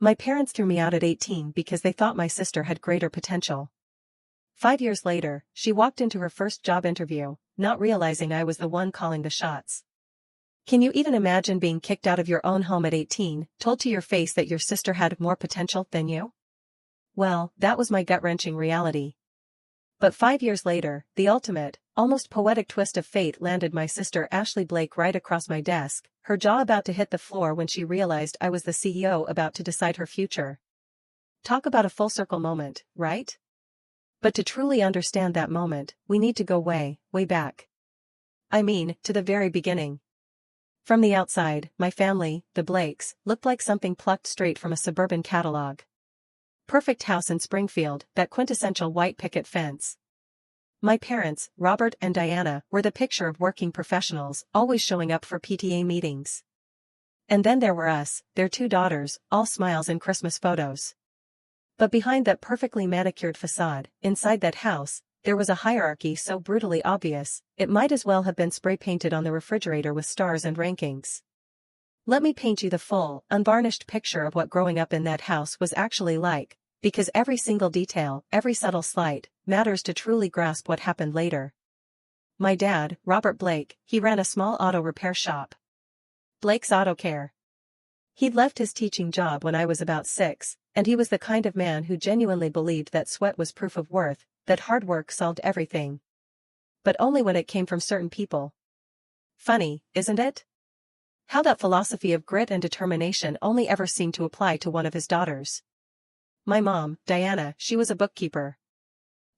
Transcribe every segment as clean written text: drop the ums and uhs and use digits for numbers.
My parents threw me out at 18 because they thought my sister had greater potential. 5 years later, she walked into her first job interview, not realizing I was the one calling the shots. Can you even imagine being kicked out of your own home at 18, told to your face that your sister had more potential than you? Well, that was my gut-wrenching reality. But 5 years later, the ultimate, almost poetic twist of fate landed my sister Ashley Blake right across my desk, her jaw about to hit the floor when she realized I was the CEO about to decide her future. Talk about a full-circle moment, right? But to truly understand that moment, we need to go way, way back. I mean, to the very beginning. From the outside, my family, the Blakes, looked like something plucked straight from a suburban catalog. Perfect house in Springfield, that quintessential white picket fence. My parents, Robert and Diana, were the picture of working professionals, always showing up for PTA meetings. And then there were us, their 2 daughters, all smiles in Christmas photos. But behind that perfectly manicured facade, inside that house, there was a hierarchy so brutally obvious, it might as well have been spray-painted on the refrigerator with stars and rankings. Let me paint you the full, unvarnished picture of what growing up in that house was actually like, because every single detail, every subtle slight, matters to truly grasp what happened later. My dad, Robert Blake, he ran a small auto repair shop. Blake's Auto Care. He'd left his teaching job when I was about 6, and he was the kind of man who genuinely believed that sweat was proof of worth, that hard work solved everything. But only when it came from certain people. Funny, isn't it? How that philosophy of grit and determination only ever seemed to apply to one of his daughters. My mom, Diana, she was a bookkeeper.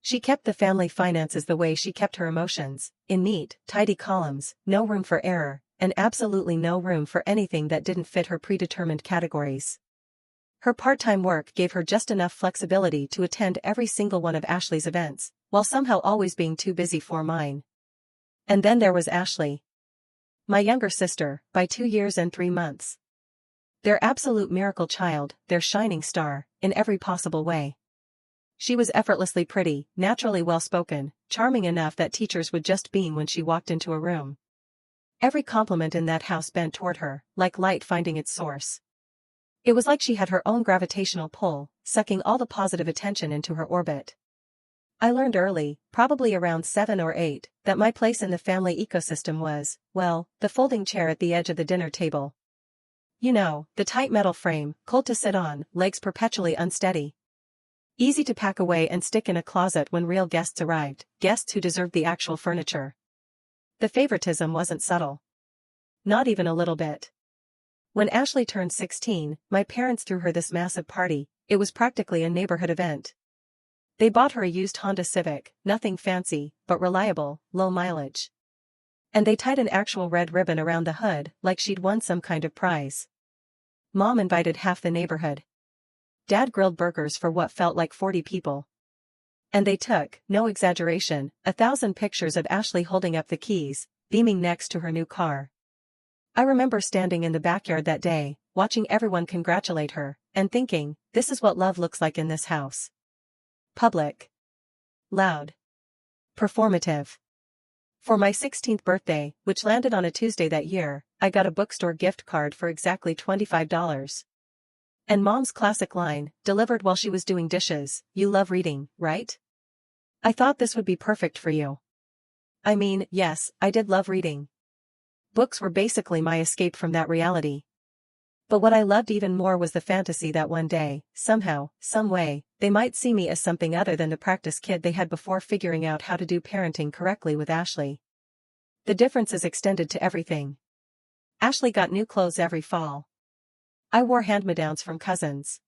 She kept the family finances the way she kept her emotions, in neat, tidy columns, no room for error, and absolutely no room for anything that didn't fit her predetermined categories. Her part-time work gave her just enough flexibility to attend every single one of Ashley's events, while somehow always being too busy for mine. And then there was Ashley. My younger sister, by 2 years and 3 months. Their absolute miracle child, their shining star, in every possible way. She was effortlessly pretty, naturally well-spoken, charming enough that teachers would just beam when she walked into a room. Every compliment in that house bent toward her, like light finding its source. It was like she had her own gravitational pull, sucking all the positive attention into her orbit. I learned early, probably around 7 or 8, that my place in the family ecosystem was, well, the folding chair at the edge of the dinner table. You know, the tight metal frame, cold to sit on, legs perpetually unsteady. Easy to pack away and stick in a closet when real guests arrived, guests who deserved the actual furniture. The favoritism wasn't subtle. Not even a little bit. When Ashley turned 16, my parents threw her this massive party. It was practically a neighborhood event. They bought her a used Honda Civic, nothing fancy, but reliable, low mileage. And they tied an actual red ribbon around the hood, like she'd won some kind of prize. Mom invited half the neighborhood. Dad grilled burgers for what felt like 40 people. And they took, no exaggeration, 1,000 pictures of Ashley holding up the keys, beaming next to her new car. I remember standing in the backyard that day, watching everyone congratulate her, and thinking, this is what love looks like in this house. Public. Loud. Performative. For my 16th birthday, which landed on a Tuesday that year, I got a bookstore gift card for exactly $25. And Mom's classic line, delivered while she was doing dishes, "You love reading, right? I thought this would be perfect for you." I mean, yes, I did love reading. Books were basically my escape from that reality. But what I loved even more was the fantasy that one day, somehow, some way, they might see me as something other than the practice kid they had before figuring out how to do parenting correctly with Ashley. The differences extended to everything. Ashley got new clothes every fall. I wore hand-me-downs from cousins.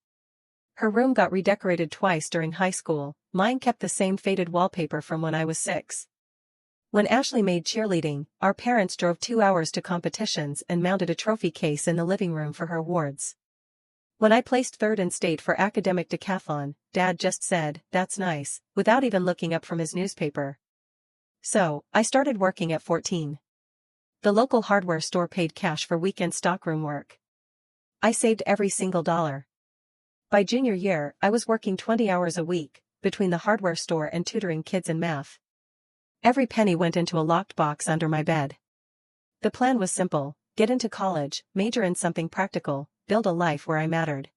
Her room got redecorated twice during high school, mine kept the same faded wallpaper from when I was 6. When Ashley made cheerleading, our parents drove 2 hours to competitions and mounted a trophy case in the living room for her awards. When I placed 3rd in state for academic decathlon, Dad just said, "That's nice," without even looking up from his newspaper. So, I started working at 14. The local hardware store paid cash for weekend stockroom work. I saved every single dollar. By junior year, I was working 20 hours a week, between the hardware store and tutoring kids in math. Every penny went into a locked box under my bed. The plan was simple: get into college, major in something practical, build a life where I mattered.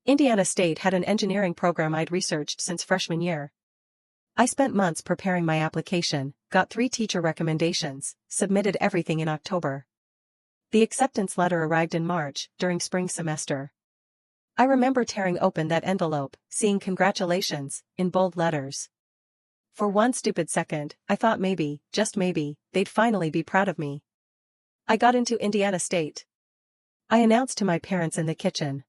Indiana State had an engineering program I'd researched since freshman year. I spent months preparing my application, got 3 teacher recommendations, submitted everything in October. The acceptance letter arrived in March, during spring semester. I remember tearing open that envelope, seeing "Congratulations" in bold letters. For one stupid second, I thought maybe, just maybe, they'd finally be proud of me. I got into Indiana State. I announced to my parents in the kitchen.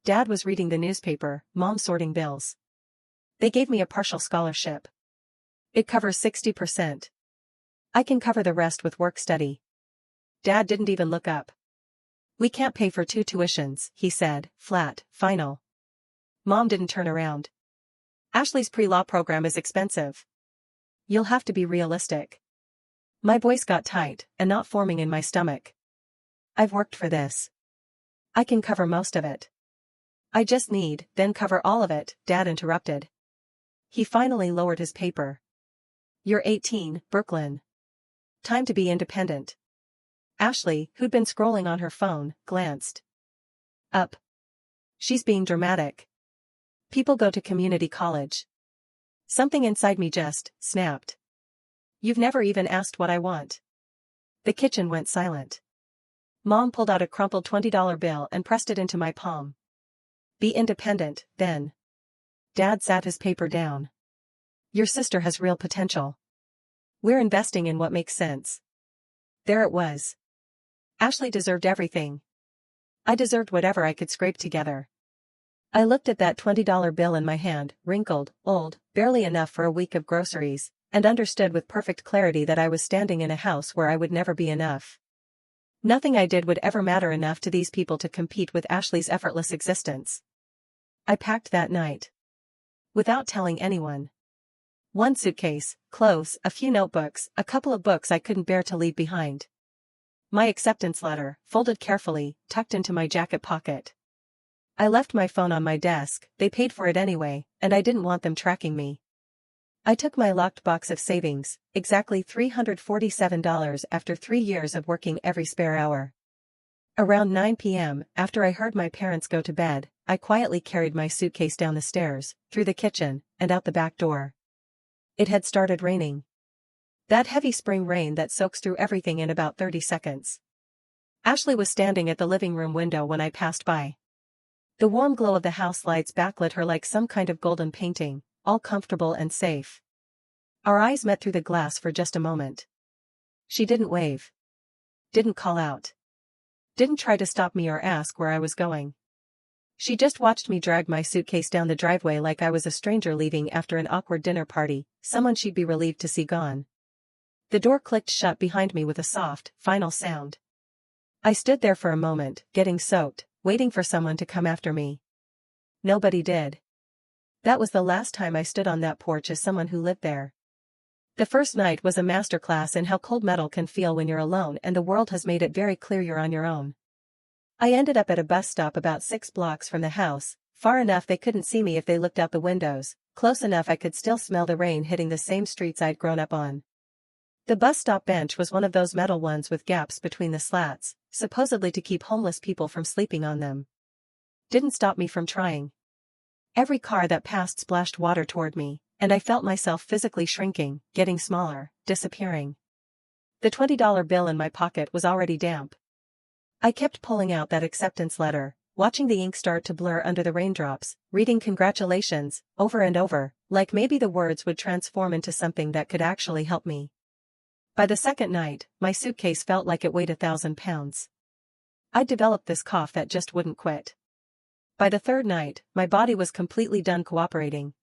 Dad was reading the newspaper, Mom sorting bills. They gave me a partial scholarship. It covers 60%. I can cover the rest with work study. Dad didn't even look up. We can't pay for 2 tuitions, he said, flat, final. Mom didn't turn around. Ashley's pre-law program is expensive. You'll have to be realistic. My voice got tight, a knot forming in my stomach. I've worked for this. I can cover most of it. I just need, then cover all of it, Dad interrupted. He finally lowered his paper. You're 18, Brooklyn. Time to be independent. Ashley, who'd been scrolling on her phone, glanced up. She's being dramatic. People go to community college. Something inside me just snapped. You've never even asked what I want. The kitchen went silent. Mom pulled out a crumpled $20 bill and pressed it into my palm. Be independent, then. Dad sat his paper down. Your sister has real potential. We're investing in what makes sense. There it was. Ashley deserved everything. I deserved whatever I could scrape together. I looked at that $20 bill in my hand, wrinkled, old, barely enough for a week of groceries, and understood with perfect clarity that I was standing in a house where I would never be enough. Nothing I did would ever matter enough to these people to compete with Ashley's effortless existence. I packed that night. Without telling anyone. 1 suitcase, clothes, a few notebooks, a couple of books I couldn't bear to leave behind. My acceptance letter, folded carefully, tucked into my jacket pocket. I left my phone on my desk, they paid for it anyway, and I didn't want them tracking me. I took my locked box of savings, exactly $347 after 3 years of working every spare hour. Around 9 p.m., after I heard my parents go to bed, I quietly carried my suitcase down the stairs, through the kitchen, and out the back door. It had started raining. That heavy spring rain that soaks through everything in about 30 seconds. Ashley was standing at the living room window when I passed by. The warm glow of the house lights backlit her like some kind of golden painting, all comfortable and safe. Our eyes met through the glass for just a moment. She didn't wave. Didn't call out. Didn't try to stop me or ask where I was going. She just watched me drag my suitcase down the driveway like I was a stranger leaving after an awkward dinner party, someone she'd be relieved to see gone. The door clicked shut behind me with a soft, final sound. I stood there for a moment, getting soaked, waiting for someone to come after me. Nobody did. That was the last time I stood on that porch as someone who lived there. The first night was a masterclass in how cold metal can feel when you're alone and the world has made it very clear you're on your own. I ended up at a bus stop about 6 blocks from the house, far enough they couldn't see me if they looked out the windows, close enough I could still smell the rain hitting the same streets I'd grown up on. The bus stop bench was one of those metal ones with gaps between the slats, supposedly to keep homeless people from sleeping on them. Didn't stop me from trying. Every car that passed splashed water toward me, and I felt myself physically shrinking, getting smaller, disappearing. The $20 bill in my pocket was already damp. I kept pulling out that acceptance letter, watching the ink start to blur under the raindrops, reading "Congratulations" over and over, like maybe the words would transform into something that could actually help me. By the second night, my suitcase felt like it weighed 1,000 pounds. I'd developed this cough that just wouldn't quit. By the third night, my body was completely done cooperating.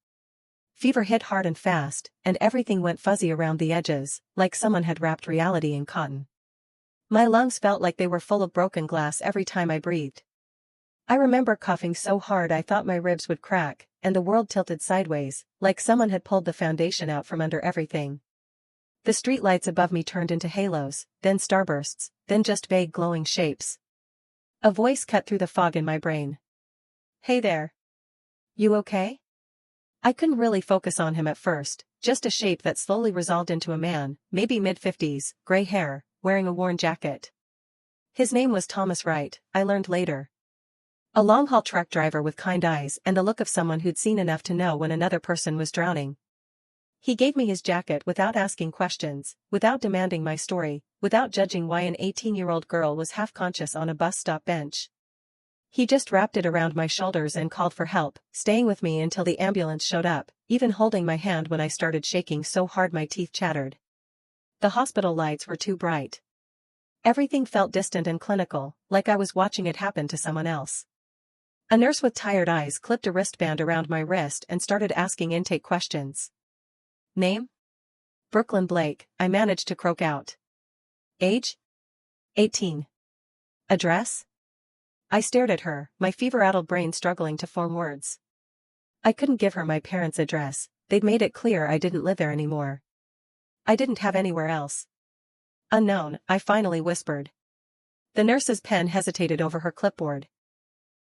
Fever hit hard and fast, and everything went fuzzy around the edges, like someone had wrapped reality in cotton. My lungs felt like they were full of broken glass every time I breathed. I remember coughing so hard I thought my ribs would crack, and the world tilted sideways, like someone had pulled the foundation out from under everything. The streetlights above me turned into halos, then starbursts, then just vague glowing shapes. A voice cut through the fog in my brain. Hey there. You okay? I couldn't really focus on him at first, just a shape that slowly resolved into a man, maybe mid-50s, gray hair, wearing a worn jacket. His name was Thomas Wright, I learned later. A long-haul truck driver with kind eyes and the look of someone who'd seen enough to know when another person was drowning. He gave me his jacket without asking questions, without demanding my story, without judging why an 18-year-old girl was half-conscious on a bus stop bench. He just wrapped it around my shoulders and called for help, staying with me until the ambulance showed up, even holding my hand when I started shaking so hard my teeth chattered. The hospital lights were too bright. Everything felt distant and clinical, like I was watching it happen to someone else. A nurse with tired eyes clipped a wristband around my wrist and started asking intake questions. Name? Brooklyn Blake, I managed to croak out. Age? 18. Address? I stared at her, my fever-addled brain struggling to form words. I couldn't give her my parents' address, they'd made it clear I didn't live there anymore. I didn't have anywhere else. Unknown, I finally whispered. The nurse's pen hesitated over her clipboard.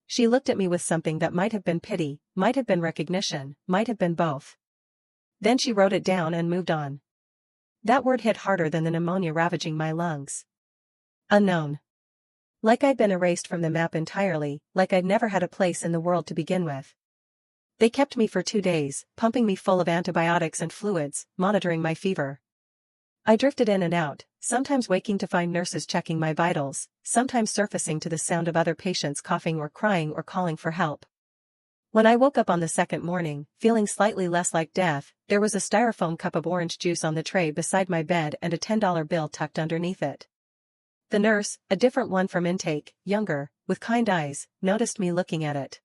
She looked at me with something that might have been pity, might have been recognition, might have been both. Then she wrote it down and moved on. That word hit harder than the pneumonia ravaging my lungs. Unknown. Like I'd been erased from the map entirely, like I'd never had a place in the world to begin with. They kept me for 2 days, pumping me full of antibiotics and fluids, monitoring my fever. I drifted in and out, sometimes waking to find nurses checking my vitals, sometimes surfacing to the sound of other patients coughing or crying or calling for help. When I woke up on the second morning, feeling slightly less like death, there was a styrofoam cup of orange juice on the tray beside my bed and a $10 bill tucked underneath it. The nurse, a different one from intake, younger, with kind eyes, noticed me looking at it.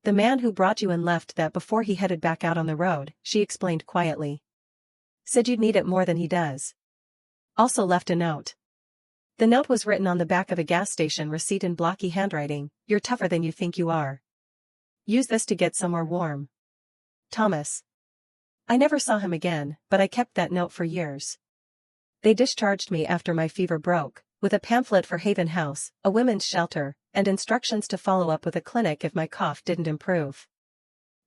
The man who brought you in left that before he headed back out on the road, she explained quietly. Said you'd need it more than he does. Also left a note. The note was written on the back of a gas station receipt in blocky handwriting, "You're tougher than you think you are. Use this to get somewhere warm. Thomas." I never saw him again, but I kept that note for years. They discharged me after my fever broke, with a pamphlet for Haven House, a women's shelter, and instructions to follow up with a clinic if my cough didn't improve.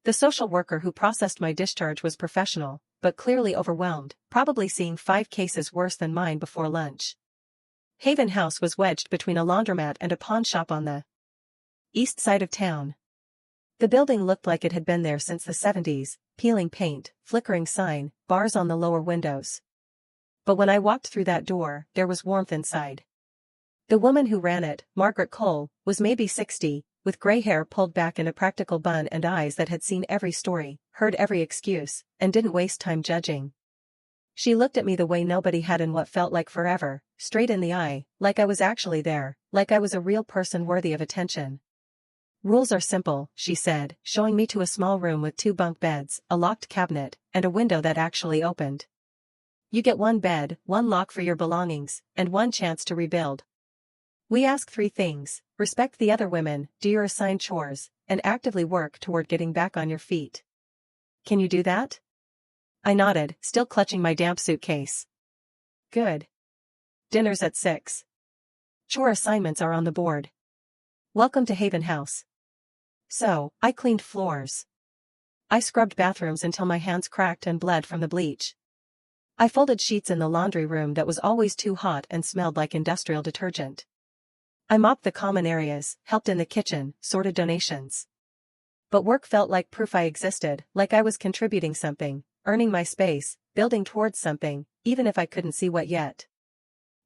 The social worker who processed my discharge was professional, but clearly overwhelmed, probably seeing 5 cases worse than mine before lunch. Haven House was wedged between a laundromat and a pawn shop on the east side of town. The building looked like it had been there since the 70s, peeling paint, flickering sign, bars on the lower windows. But when I walked through that door, there was warmth inside. The woman who ran it, Margaret Cole, was maybe 60, with gray hair pulled back in a practical bun and eyes that had seen every story, heard every excuse, and didn't waste time judging. She looked at me the way nobody had in what felt like forever, straight in the eye, like I was actually there, like I was a real person worthy of attention. Rules are simple, she said, showing me to a small room with 2 bunk beds, a locked cabinet, and a window that actually opened. You get 1 bed, 1 lock for your belongings, and 1 chance to rebuild. We ask 3 things: respect the other women, do your assigned chores, and actively work toward getting back on your feet. Can you do that? I nodded, still clutching my damp suitcase. Good. Dinner's at 6. Chore assignments are on the board. Welcome to Haven House. So, I cleaned floors. I scrubbed bathrooms until my hands cracked and bled from the bleach. I folded sheets in the laundry room that was always too hot and smelled like industrial detergent. I mopped the common areas, helped in the kitchen, sorted donations. But work felt like proof I existed, like I was contributing something, earning my space, building towards something, even if I couldn't see what yet.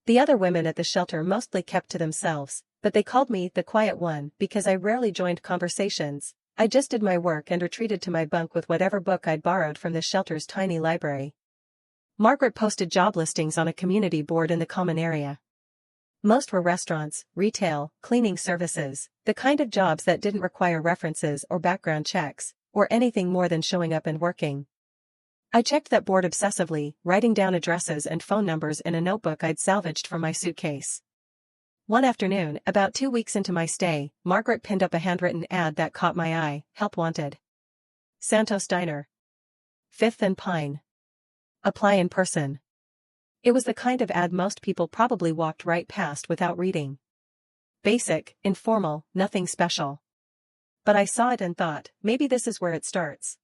The other women at the shelter mostly kept to themselves, but they called me the quiet one because I rarely joined conversations. I just did my work and retreated to my bunk with whatever book I'd borrowed from the shelter's tiny library. Margaret posted job listings on a community board in the common area. Most were restaurants, retail, cleaning services, the kind of jobs that didn't require references or background checks, or anything more than showing up and working. I checked that board obsessively, writing down addresses and phone numbers in a notebook I'd salvaged from my suitcase. One afternoon, about 2 weeks into my stay, Margaret pinned up a handwritten ad that caught my eye: help wanted. Santos Diner. 5th and Pine. Apply in person. It was the kind of ad most people probably walked right past without reading. Basic, informal, nothing special. But I saw it and thought, maybe this is where it starts.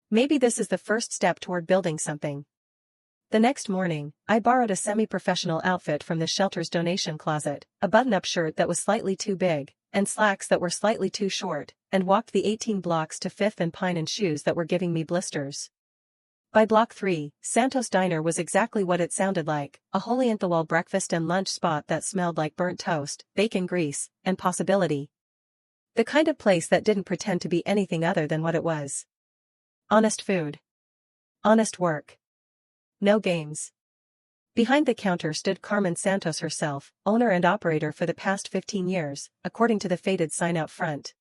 Maybe this is the first step toward building something. The next morning, I borrowed a semi-professional outfit from the shelter's donation closet, a button-up shirt that was slightly too big, and slacks that were slightly too short, and walked the 18 blocks to 5th and Pine in shoes that were giving me blisters. By block 3, Santos Diner was exactly what it sounded like, a hole-in-the-wall breakfast and lunch spot that smelled like burnt toast, bacon grease, and possibility. The kind of place that didn't pretend to be anything other than what it was. Honest food. Honest work. No games. Behind the counter stood Carmen Santos herself, owner and operator for the past 15 years, according to the faded sign out front.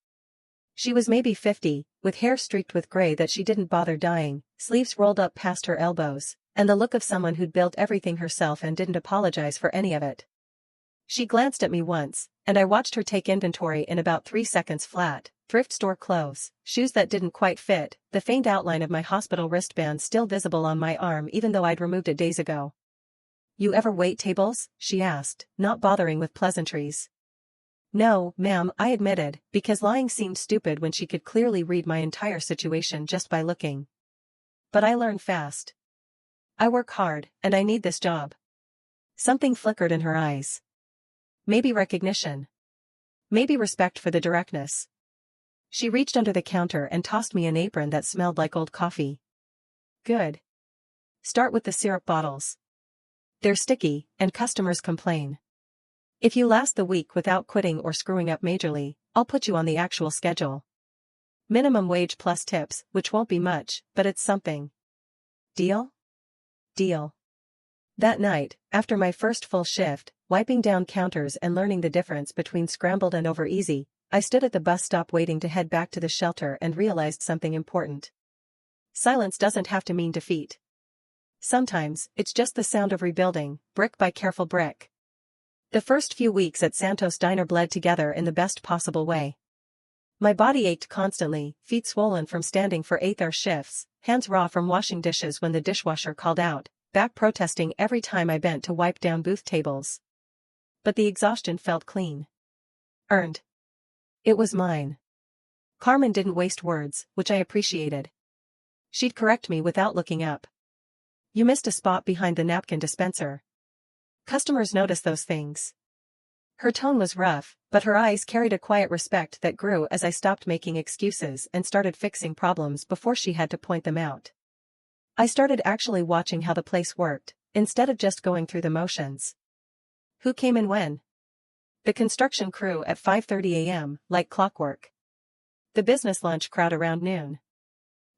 She was maybe 50, with hair streaked with gray that she didn't bother dyeing, sleeves rolled up past her elbows, and the look of someone who'd built everything herself and didn't apologize for any of it. She glanced at me once, and I watched her take inventory in about 3 seconds flat: thrift store clothes, shoes that didn't quite fit, the faint outline of my hospital wristband still visible on my arm even though I'd removed it days ago. "You ever wait tables?" she asked, not bothering with pleasantries. "No, ma'am," I admitted, because lying seemed stupid when she could clearly read my entire situation just by looking. "But I learn fast. I work hard, and I need this job." Something flickered in her eyes. Maybe recognition. Maybe respect for the directness. She reached under the counter and tossed me an apron that smelled like old coffee. "Good. Start with the syrup bottles. They're sticky, and customers complain. If you last the week without quitting or screwing up majorly, I'll put you on the actual schedule. Minimum wage plus tips, which won't be much, but it's something. Deal?" Deal. That night, after my first full shift, wiping down counters and learning the difference between scrambled and over easy, I stood at the bus stop waiting to head back to the shelter and realized something important. Silence doesn't have to mean defeat. Sometimes, it's just the sound of rebuilding, brick by careful brick. The first few weeks at Santos Diner bled together in the best possible way. My body ached constantly, feet swollen from standing for 8-hour shifts, hands raw from washing dishes when the dishwasher called out, back protesting every time I bent to wipe down booth tables. But the exhaustion felt clean. Earned. It was mine. Carmen didn't waste words, which I appreciated. She'd correct me without looking up. "You missed a spot behind the napkin dispenser. Customers notice those things." Her tone was rough, but her eyes carried a quiet respect that grew as I stopped making excuses and started fixing problems before she had to point them out. I started actually watching how the place worked, instead of just going through the motions. Who came in when? The construction crew at 5:30 a.m., like clockwork. The business lunch crowd around noon.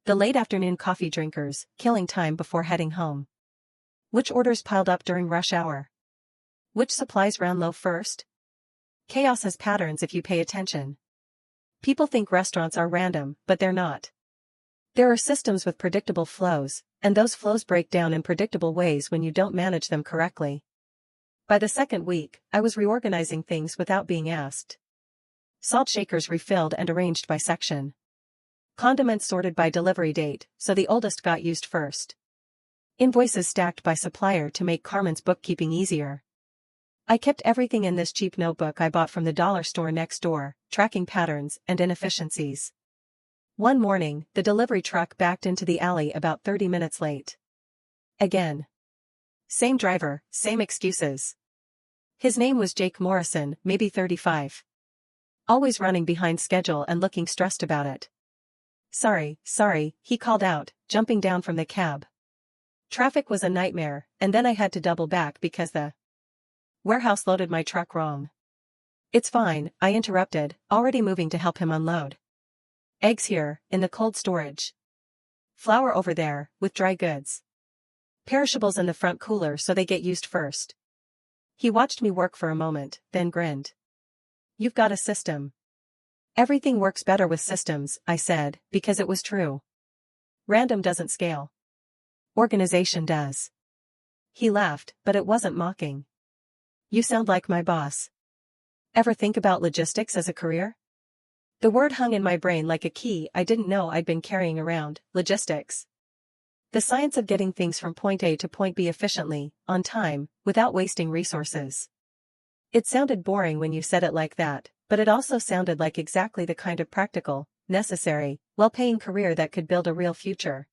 The late afternoon coffee drinkers, killing time before heading home. Which orders piled up during rush hour? Which supplies ran low first? Chaos has patterns if you pay attention. People think restaurants are random, but they're not. There are systems with predictable flows, and those flows break down in predictable ways when you don't manage them correctly. By the second week, I was reorganizing things without being asked. Salt shakers refilled and arranged by section. Condiments sorted by delivery date, so the oldest got used first. Invoices stacked by supplier to make Carmen's bookkeeping easier. I kept everything in this cheap notebook I bought from the dollar store next door, tracking patterns and inefficiencies. One morning, the delivery truck backed into the alley about 30 minutes late. Again. Same driver, same excuses. His name was Jake Morrison, maybe 35. Always running behind schedule and looking stressed about it. Sorry, he called out, jumping down from the cab. Traffic was a nightmare, and then I had to double back because the warehouse loaded my truck wrong. "It's fine," I interrupted, already moving to help him unload. "Eggs here, in the cold storage. Flour over there, with dry goods. Perishables in the front cooler so they get used first." He watched me work for a moment, then grinned. "You've got a system." "Everything works better with systems," I said, because it was true. Random doesn't scale. Organization does. He laughed, but it wasn't mocking. "You sound like my boss. Ever think about logistics as a career?" The word hung in my brain like a key I didn't know I'd been carrying around. Logistics. The science of getting things from point A to point B efficiently, on time, without wasting resources. It sounded boring when you said it like that, but it also sounded like exactly the kind of practical, necessary, well-paying career that could build a real future.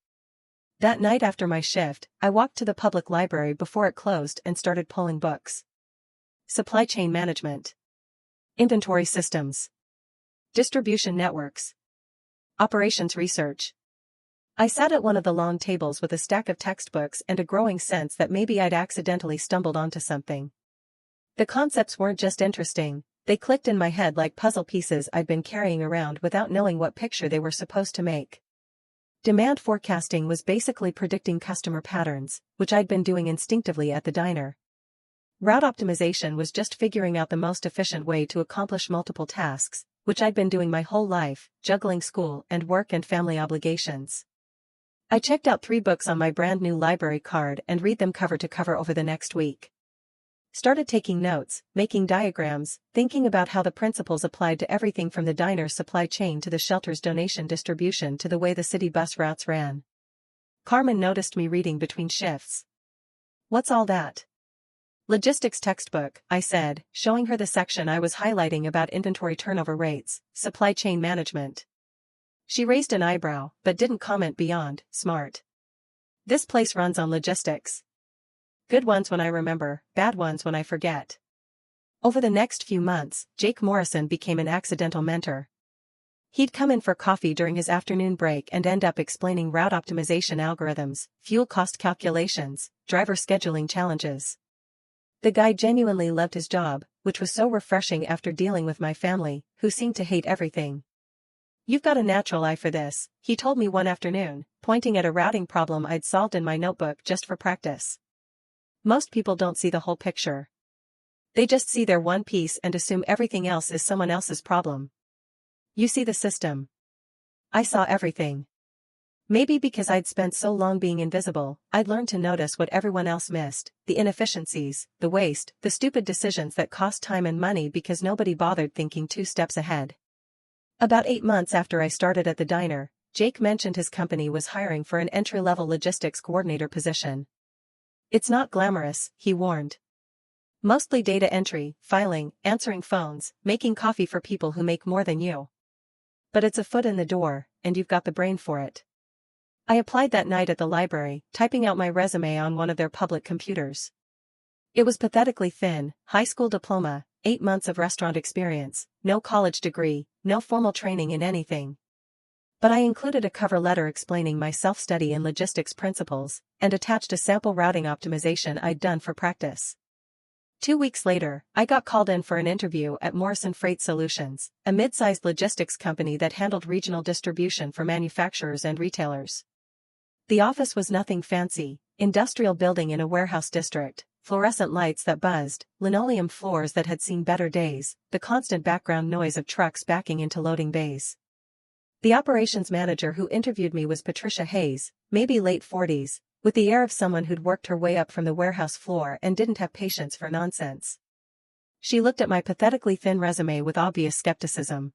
That night after my shift, I walked to the public library before it closed and started pulling books. Supply chain management. Inventory systems. Distribution networks. Operations research. I sat at one of the long tables with a stack of textbooks and a growing sense that maybe I'd accidentally stumbled onto something. The concepts weren't just interesting, they clicked in my head like puzzle pieces I'd been carrying around without knowing what picture they were supposed to make. Demand forecasting was basically predicting customer patterns, which I'd been doing instinctively at the diner. Route optimization was just figuring out the most efficient way to accomplish multiple tasks, which I'd been doing my whole life, juggling school and work and family obligations. I checked out 3 books on my brand new library card and read them cover to cover over the next week. Started taking notes, making diagrams, thinking about how the principles applied to everything from the diner's supply chain to the shelter's donation distribution to the way the city bus routes ran. Carmen noticed me reading between shifts. "What's all that?" "Logistics textbook," I said, showing her the section I was highlighting about inventory turnover rates, supply chain management. She raised an eyebrow, but didn't comment beyond, "Smart. This place runs on logistics. Good ones when I remember, bad ones when I forget." Over the next few months, Jake Morrison became an accidental mentor. He'd come in for coffee during his afternoon break and end up explaining route optimization algorithms, fuel cost calculations, driver scheduling challenges. The guy genuinely loved his job, which was so refreshing after dealing with my family, who seemed to hate everything. "You've got a natural eye for this," he told me one afternoon, pointing at a routing problem I'd solved in my notebook just for practice. "Most people don't see the whole picture. They just see their one piece and assume everything else is someone else's problem. You see the system. I saw everything. Maybe because I'd spent so long being invisible, I'd learned to notice what everyone else missed, the inefficiencies, the waste, the stupid decisions that cost time and money because nobody bothered thinking 2 steps ahead." About 8 months after I started at the diner, Jake mentioned his company was hiring for an entry-level logistics coordinator position. "It's not glamorous," he warned. "Mostly data entry, filing, answering phones, making coffee for people who make more than you. But it's a foot in the door, and you've got the brain for it." I applied that night at the library, typing out my resume on one of their public computers. It was pathetically thin: high school diploma, 8 months of restaurant experience, no college degree, no formal training in anything. But I included a cover letter explaining my self-study in logistics principles, and attached a sample routing optimization I'd done for practice. 2 weeks later, I got called in for an interview at Morrison Freight Solutions, a mid-sized logistics company that handled regional distribution for manufacturers and retailers. The office was nothing fancy: industrial building in a warehouse district, fluorescent lights that buzzed, linoleum floors that had seen better days, the constant background noise of trucks backing into loading bays. The operations manager who interviewed me was Patricia Hayes, maybe late 40s, with the air of someone who'd worked her way up from the warehouse floor and didn't have patience for nonsense. She looked at my pathetically thin resume with obvious skepticism.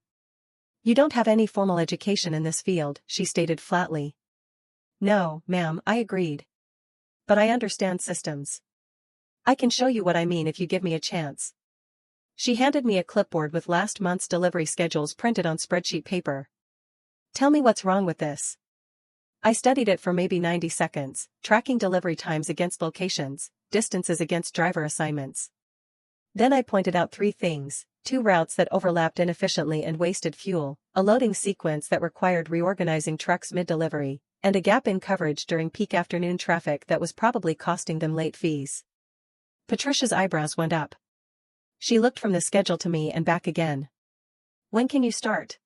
"You don't have any formal education in this field," she stated flatly. "No, ma'am," I agreed. "But I understand systems. I can show you what I mean if you give me a chance." She handed me a clipboard with last month's delivery schedules printed on spreadsheet paper. "Tell me what's wrong with this." I studied it for maybe 90 seconds, tracking delivery times against locations, distances against driver assignments. Then I pointed out 3 things: 2 routes that overlapped inefficiently and wasted fuel, a loading sequence that required reorganizing trucks mid-delivery, and a gap in coverage during peak afternoon traffic that was probably costing them late fees. Patricia's eyebrows went up. She looked from the schedule to me and back again. "When can you start?"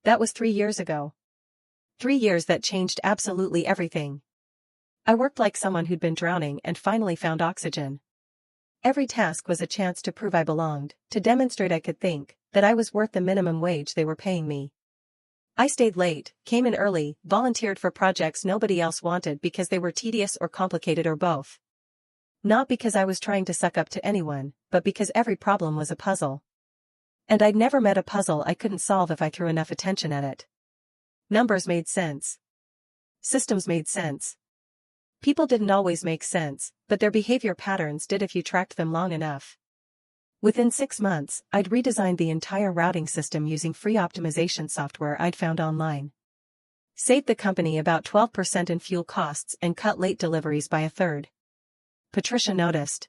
That was 3 years ago. 3 years that changed absolutely everything. I worked like someone who'd been drowning and finally found oxygen. Every task was a chance to prove I belonged, to demonstrate I could think, that I was worth the minimum wage they were paying me. I stayed late, came in early, volunteered for projects nobody else wanted because they were tedious or complicated or both. Not because I was trying to suck up to anyone, but because every problem was a puzzle. And I'd never met a puzzle I couldn't solve if I threw enough attention at it. Numbers made sense. Systems made sense. People didn't always make sense, but their behavior patterns did if you tracked them long enough. Within 6 months, I'd redesigned the entire routing system using free optimization software I'd found online. Saved the company about 12% in fuel costs and cut late deliveries by a third. Patricia noticed.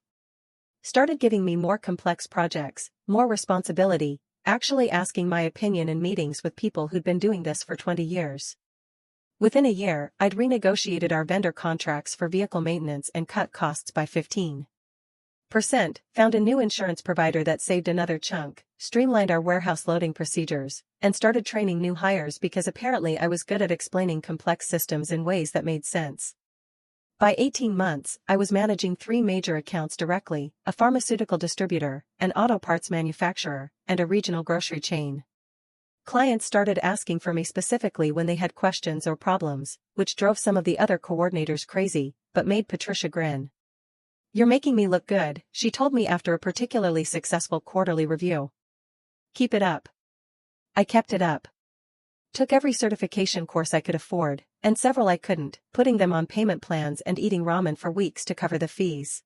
Started giving me more complex projects, more responsibility, actually asking my opinion in meetings with people who'd been doing this for 20 years. Within a year, I'd renegotiated our vendor contracts for vehicle maintenance and cut costs by 15%, found a new insurance provider that saved another chunk, streamlined our warehouse loading procedures, and started training new hires because apparently I was good at explaining complex systems in ways that made sense. By 18 months, I was managing 3 major accounts directly: a pharmaceutical distributor, an auto parts manufacturer, and a regional grocery chain. Clients started asking for me specifically when they had questions or problems, which drove some of the other coordinators crazy, but made Patricia grin. "You're making me look good," she told me after a particularly successful quarterly review. "Keep it up." I kept it up. Took every certification course I could afford, and several I couldn't, putting them on payment plans and eating ramen for weeks to cover the fees.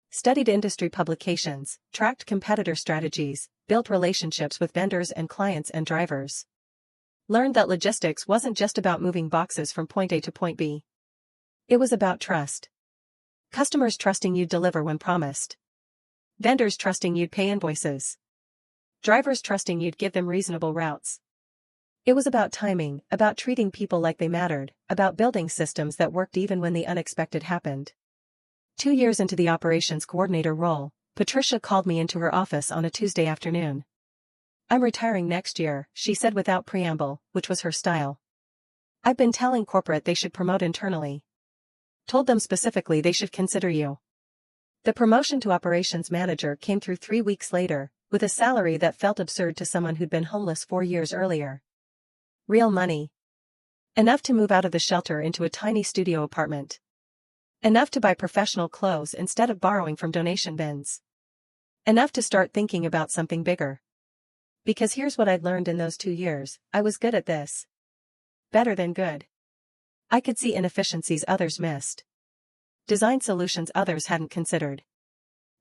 Studied industry publications, tracked competitor strategies, built relationships with vendors and clients and drivers. Learned that logistics wasn't just about moving boxes from point A to point B. It was about trust. Customers trusting you'd deliver when promised. Vendors trusting you'd pay invoices. Drivers trusting you'd give them reasonable routes. It was about timing, about treating people like they mattered, about building systems that worked even when the unexpected happened. 2 years into the operations coordinator role, Patricia called me into her office on a Tuesday afternoon. "I'm retiring next year," she said without preamble, which was her style. "I've been telling corporate they should promote internally. Told them specifically they should consider you." The promotion to operations manager came through 3 weeks later, with a salary that felt absurd to someone who'd been homeless 4 years earlier. Real money. Enough to move out of the shelter into a tiny studio apartment. Enough to buy professional clothes instead of borrowing from donation bins. Enough to start thinking about something bigger. Because here's what I'd learned in those 2 years: I was good at this. Better than good. I could see inefficiencies others missed. Design solutions others hadn't considered.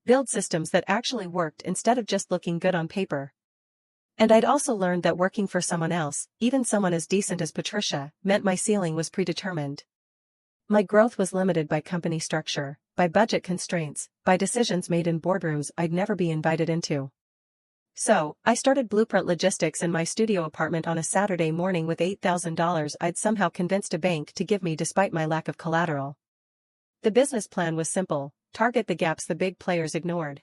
Build systems that actually worked instead of just looking good on paper. And I'd also learned that working for someone else, even someone as decent as Patricia, meant my ceiling was predetermined. My growth was limited by company structure, by budget constraints, by decisions made in boardrooms I'd never be invited into. So, I started Blueprint Logistics in my studio apartment on a Saturday morning with $8,000 I'd somehow convinced a bank to give me despite my lack of collateral. The business plan was simple: target the gaps the big players ignored.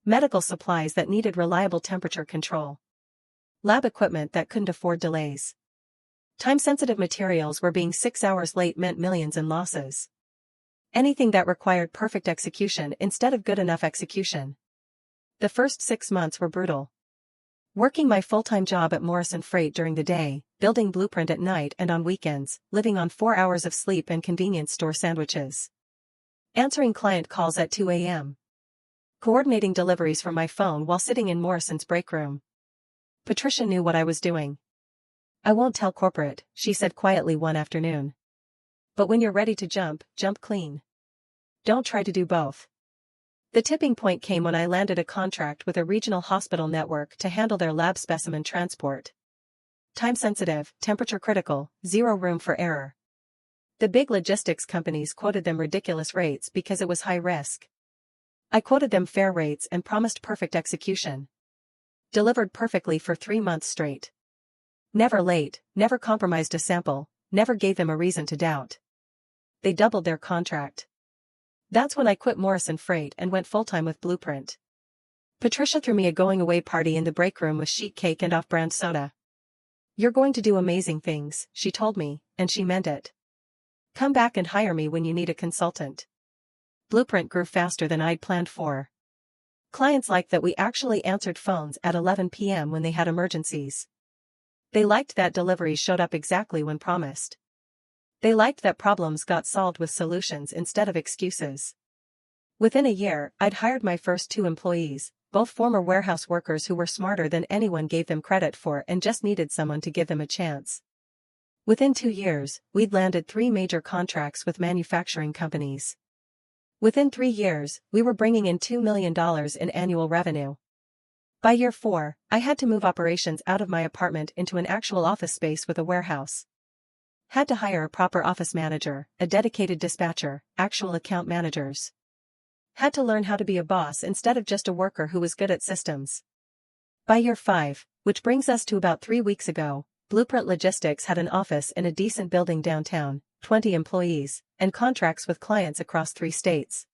Medical supplies that needed reliable temperature control. Lab equipment that couldn't afford delays. Time-sensitive materials where being 6 hours late meant millions in losses. Anything that required perfect execution instead of good enough execution. The first 6 months were brutal. Working my full-time job at Morrison Freight during the day, building Blueprint at night and on weekends, living on 4 hours of sleep and convenience store sandwiches. Answering client calls at 2 a.m. Coordinating deliveries from my phone while sitting in Morrison's break room. Patricia knew what I was doing. "I won't tell corporate," she said quietly one afternoon. "But when you're ready to jump, jump clean. Don't try to do both." The tipping point came when I landed a contract with a regional hospital network to handle their lab specimen transport. Time-sensitive, temperature-critical, zero room for error. The big logistics companies quoted them ridiculous rates because it was high risk. I quoted them fair rates and promised perfect execution. Delivered perfectly for 3 months straight. Never late, never compromised a sample, never gave them a reason to doubt. They doubled their contract. That's when I quit Morrison Freight and went full-time with Blueprint. Patricia threw me a going-away party in the break room with sheet cake and off-brand soda. "You're going to do amazing things," she told me, and she meant it. "Come back and hire me when you need a consultant." Blueprint grew faster than I'd planned for. Clients liked that we actually answered phones at 11 p.m. when they had emergencies. They liked that deliveries showed up exactly when promised. They liked that problems got solved with solutions instead of excuses. Within a year, I'd hired my first 2 employees, both former warehouse workers who were smarter than anyone gave them credit for and just needed someone to give them a chance. Within 2 years, we'd landed 3 major contracts with manufacturing companies. Within 3 years, we were bringing in $2 million in annual revenue. By year 4, I had to move operations out of my apartment into an actual office space with a warehouse. Had to hire a proper office manager, a dedicated dispatcher, actual account managers. Had to learn how to be a boss instead of just a worker who was good at systems. By year 5, which brings us to about 3 weeks ago, Blueprint Logistics had an office in a decent building downtown, 20 employees, and contracts with clients across 3 states.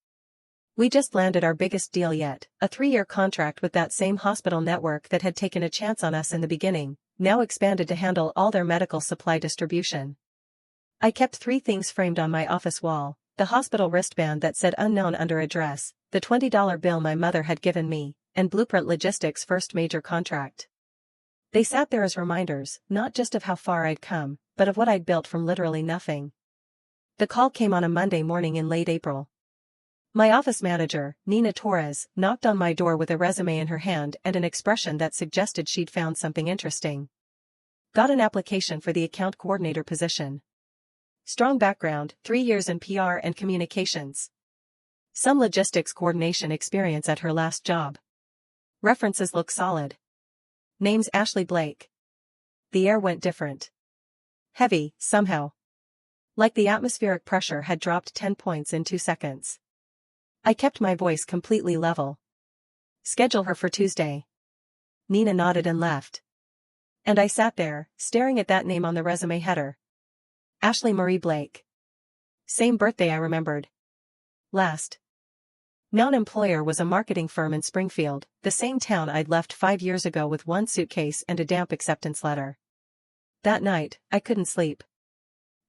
We just landed our biggest deal yet, a 3-year contract with that same hospital network that had taken a chance on us in the beginning, now expanded to handle all their medical supply distribution. I kept 3 things framed on my office wall: the hospital wristband that said unknown under address, the $20 bill my mother had given me, and Blueprint Logistics' first major contract. They sat there as reminders, not just of how far I'd come, but of what I'd built from literally nothing. The call came on a Monday morning in late April. My office manager, Nina Torres, knocked on my door with a resume in her hand and an expression that suggested she'd found something interesting. Got an application for the account coordinator position. Strong background, 3 years in PR and communications. Some logistics coordination experience at her last job. References look solid. Name's Ashley Blake. The air went different. Heavy, somehow. Like the atmospheric pressure had dropped 10 points in 2 seconds. I kept my voice completely level. Schedule her for Tuesday. Nina nodded and left. And I sat there, staring at that name on the resume header. Ashley Marie Blake. Same birthday I remembered. Last known employer was a marketing firm in Springfield, the same town I'd left 5 years ago with 1 suitcase and a damp acceptance letter. That night, I couldn't sleep.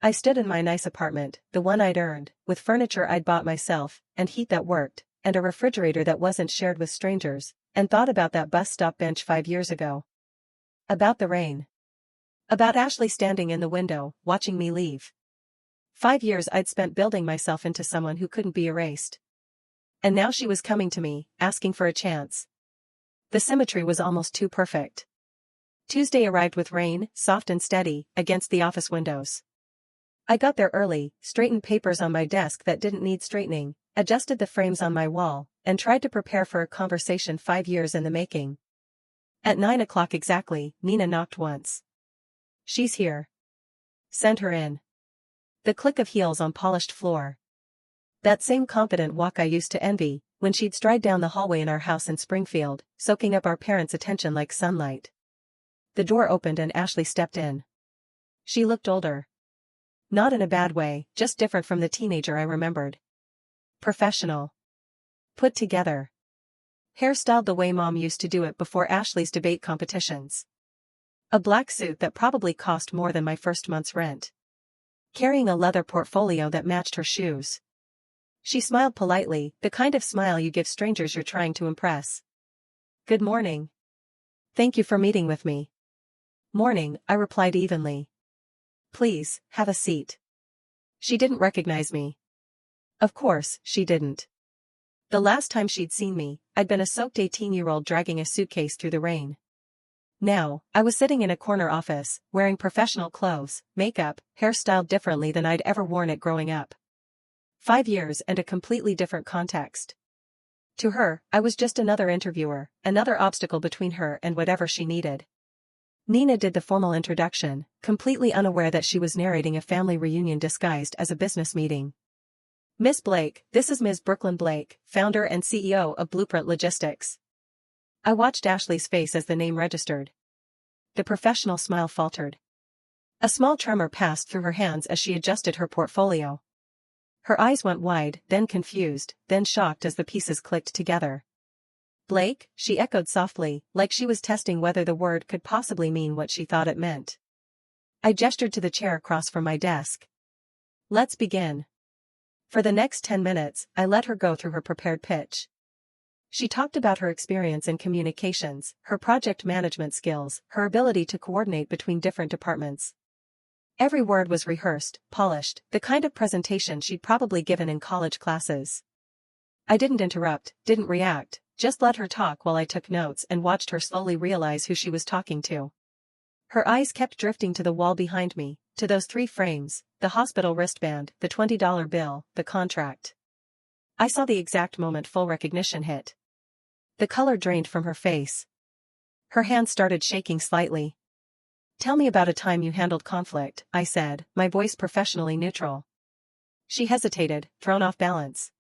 I stood in my nice apartment, the one I'd earned, with furniture I'd bought myself, and heat that worked, and a refrigerator that wasn't shared with strangers, and thought about that bus stop bench 5 years ago. About the rain. About Ashley standing in the window, watching me leave. 5 years I'd spent building myself into someone who couldn't be erased. And now she was coming to me, asking for a chance. The symmetry was almost too perfect. Tuesday arrived with rain, soft and steady, against the office windows. I got there early, straightened papers on my desk that didn't need straightening, adjusted the frames on my wall, and tried to prepare for a conversation 5 years in the making. At 9 o'clock exactly, Nina knocked once. She's here. Send her in. The click of heels on polished floor. That same confident walk I used to envy, when she'd stride down the hallway in our house in Springfield, soaking up our parents' attention like sunlight. The door opened and Ashley stepped in. She looked older. Not in a bad way, just different from the teenager I remembered. Professional. Put together. Hairstyled the way Mom used to do it before Ashley's debate competitions. A black suit that probably cost more than my first month's rent. Carrying a leather portfolio that matched her shoes. She smiled politely, the kind of smile you give strangers you're trying to impress. Good morning. Thank you for meeting with me. Morning, I replied evenly. Please, have a seat. She didn't recognize me. Of course, she didn't. The last time she'd seen me, I'd been a soaked 18-year-old dragging a suitcase through the rain. Now, I was sitting in a corner office, wearing professional clothes, makeup, hair styled differently than I'd ever worn it growing up. 5 years and a completely different context. To her, I was just another interviewer, another obstacle between her and whatever she needed. Nina did the formal introduction, completely unaware that she was narrating a family reunion disguised as a business meeting. Miss Blake, this is Ms. Brooklyn Blake, founder and CEO of Blueprint Logistics. I watched Ashley's face as the name registered. The professional smile faltered. A small tremor passed through her hands as she adjusted her portfolio. Her eyes went wide, then confused, then shocked as the pieces clicked together. Blake, she echoed softly, like she was testing whether the word could possibly mean what she thought it meant. I gestured to the chair across from my desk. Let's begin. For the next 10 minutes, I let her go through her prepared pitch. She talked about her experience in communications, her project management skills, her ability to coordinate between different departments. Every word was rehearsed, polished, the kind of presentation she'd probably given in college classes. I didn't interrupt, didn't react, just let her talk while I took notes and watched her slowly realize who she was talking to. Her eyes kept drifting to the wall behind me, to those 3 frames, the hospital wristband, the $20 bill, the contract. I saw the exact moment full recognition hit. The color drained from her face. Her hand started shaking slightly. Tell me about a time you handled conflict, I said, my voice professionally neutral. She hesitated, thrown off balance.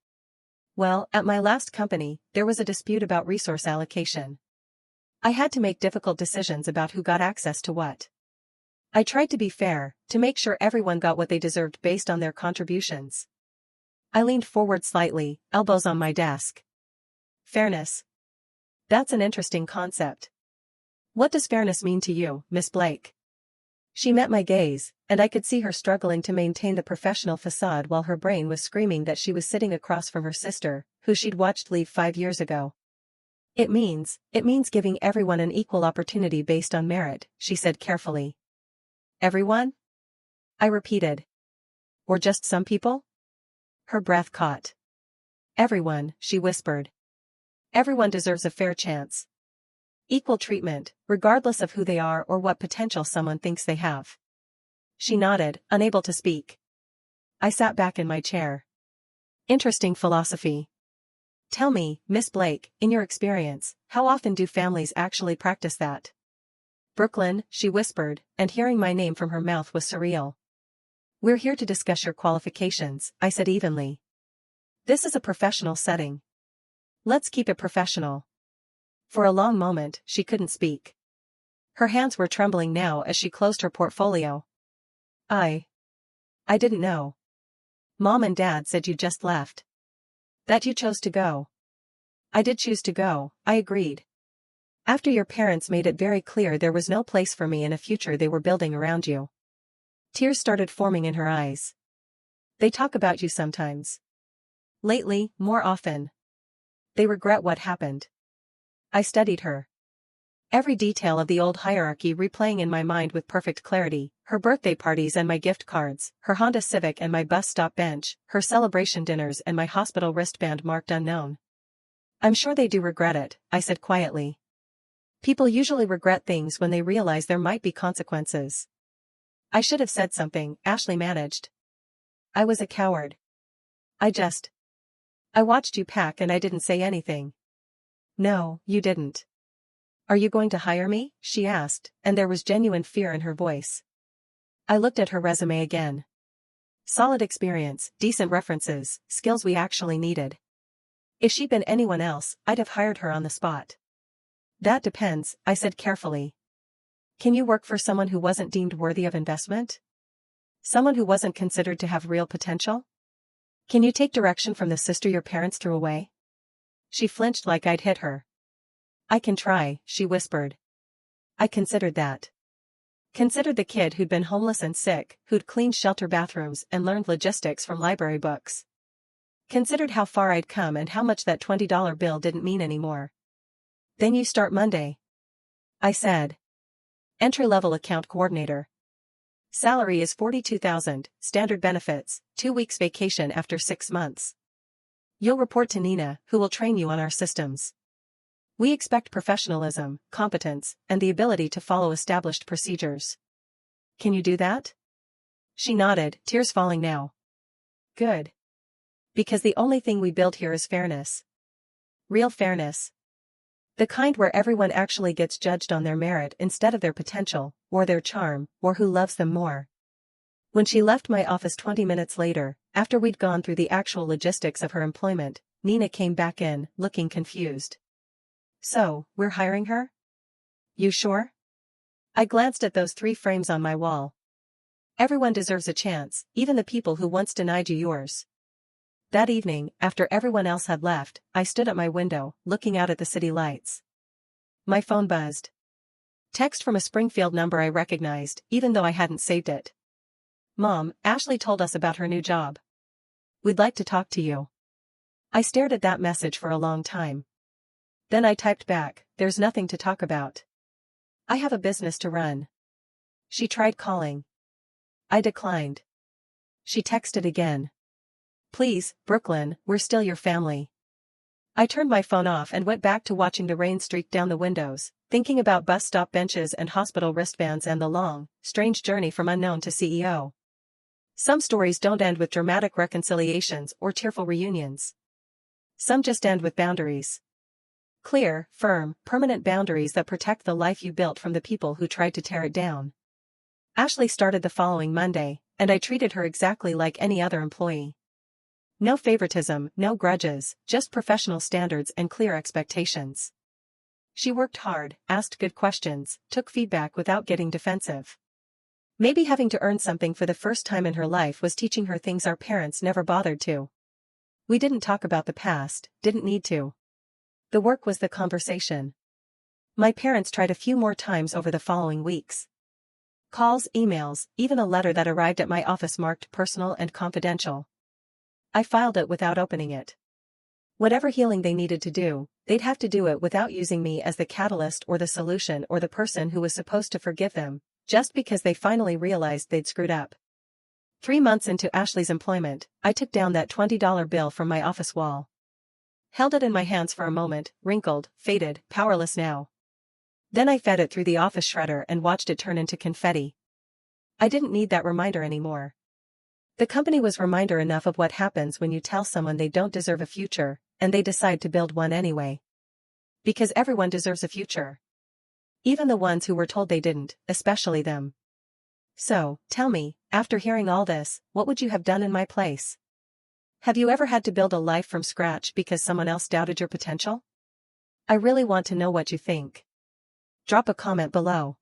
Well, at my last company, there was a dispute about resource allocation. I had to make difficult decisions about who got access to what. I tried to be fair, to make sure everyone got what they deserved based on their contributions. I leaned forward slightly, elbows on my desk. Fairness. That's an interesting concept. What does fairness mean to you, Miss Blake? She met my gaze, and I could see her struggling to maintain the professional facade while her brain was screaming that she was sitting across from her sister, who she'd watched leave 5 years ago. It means giving everyone an equal opportunity based on merit, she said carefully. Everyone? I repeated. Or just some people? Her breath caught. Everyone, she whispered. Everyone deserves a fair chance. Equal treatment, regardless of who they are or what potential someone thinks they have. She nodded, unable to speak. I sat back in my chair. Interesting philosophy. Tell me, Miss Blake, in your experience, how often do families actually practice that? Brooklyn, she whispered, and hearing my name from her mouth was surreal. We're here to discuss your qualifications, I said evenly. This is a professional setting. Let's keep it professional. For a long moment, she couldn't speak. Her hands were trembling now as she closed her portfolio. I didn't know. Mom and Dad said you just left. That you chose to go. I did choose to go, I agreed. After your parents made it very clear there was no place for me in a future they were building around you. Tears started forming in her eyes. They talk about you sometimes. Lately, more often. They regret what happened. I studied her. Every detail of the old hierarchy replaying in my mind with perfect clarity, her birthday parties and my gift cards, her Honda Civic and my bus stop bench, her celebration dinners and my hospital wristband marked unknown. I'm sure they do regret it, I said quietly. People usually regret things when they realize there might be consequences. I should have said something, Ashley managed. I was a coward. I watched you pack and I didn't say anything. No, you didn't. Are you going to hire me? She asked, and there was genuine fear in her voice. I looked at her resume again. Solid experience, decent references, skills we actually needed. If she'd been anyone else, I'd have hired her on the spot. That depends, I said carefully. Can you work for someone who wasn't deemed worthy of investment? Someone who wasn't considered to have real potential? Can you take direction from the sister your parents threw away? She flinched like I'd hit her. I can try, she whispered. I considered that. Considered the kid who'd been homeless and sick, who'd cleaned shelter bathrooms and learned logistics from library books. Considered how far I'd come and how much that $20 bill didn't mean anymore. Then you start Monday. I said. Entry-level account coordinator. Salary is $42,000, standard benefits, 2 weeks vacation after 6 months. You'll report to Nina, who will train you on our systems. We expect professionalism, competence, and the ability to follow established procedures. Can you do that? She nodded, tears falling now. Good. Because the only thing we build here is fairness. Real fairness. The kind where everyone actually gets judged on their merit instead of their potential, or their charm, or who loves them more. When she left my office 20 minutes later, after we'd gone through the actual logistics of her employment, Nina came back in, looking confused. So, we're hiring her? You sure? I glanced at those 3 frames on my wall. Everyone deserves a chance, even the people who once denied you yours. That evening, after everyone else had left, I stood at my window, looking out at the city lights. My phone buzzed. Text from a Springfield number I recognized, even though I hadn't saved it. Mom, Ashley told us about her new job. We'd like to talk to you. I stared at that message for a long time. Then I typed back, there's nothing to talk about. I have a business to run. She tried calling. I declined. She texted again. Please, Brooklyn, we're still your family. I turned my phone off and went back to watching the rain streak down the windows, thinking about bus stop benches and hospital wristbands and the long, strange journey from unknown to CEO. Some stories don't end with dramatic reconciliations or tearful reunions. Some just end with boundaries. Clear, firm, permanent boundaries that protect the life you built from the people who tried to tear it down. Ashley started the following Monday, and I treated her exactly like any other employee. No favoritism, no grudges, just professional standards and clear expectations. She worked hard, asked good questions, took feedback without getting defensive. Maybe having to earn something for the first time in her life was teaching her things our parents never bothered to. We didn't talk about the past, didn't need to. The work was the conversation. My parents tried a few more times over the following weeks. Calls, emails, even a letter that arrived at my office marked personal and confidential. I filed it without opening it. Whatever healing they needed to do, they'd have to do it without using me as the catalyst or the solution or the person who was supposed to forgive them, just because they finally realized they'd screwed up. 3 months into Ashley's employment, I took down that $20 bill from my office wall. Held it in my hands for a moment, wrinkled, faded, powerless now. Then I fed it through the office shredder and watched it turn into confetti. I didn't need that reminder anymore. The company was reminder enough of what happens when you tell someone they don't deserve a future, and they decide to build one anyway. Because everyone deserves a future. Even the ones who were told they didn't, especially them. So, tell me, after hearing all this, what would you have done in my place? Have you ever had to build a life from scratch because someone else doubted your potential? I really want to know what you think. Drop a comment below.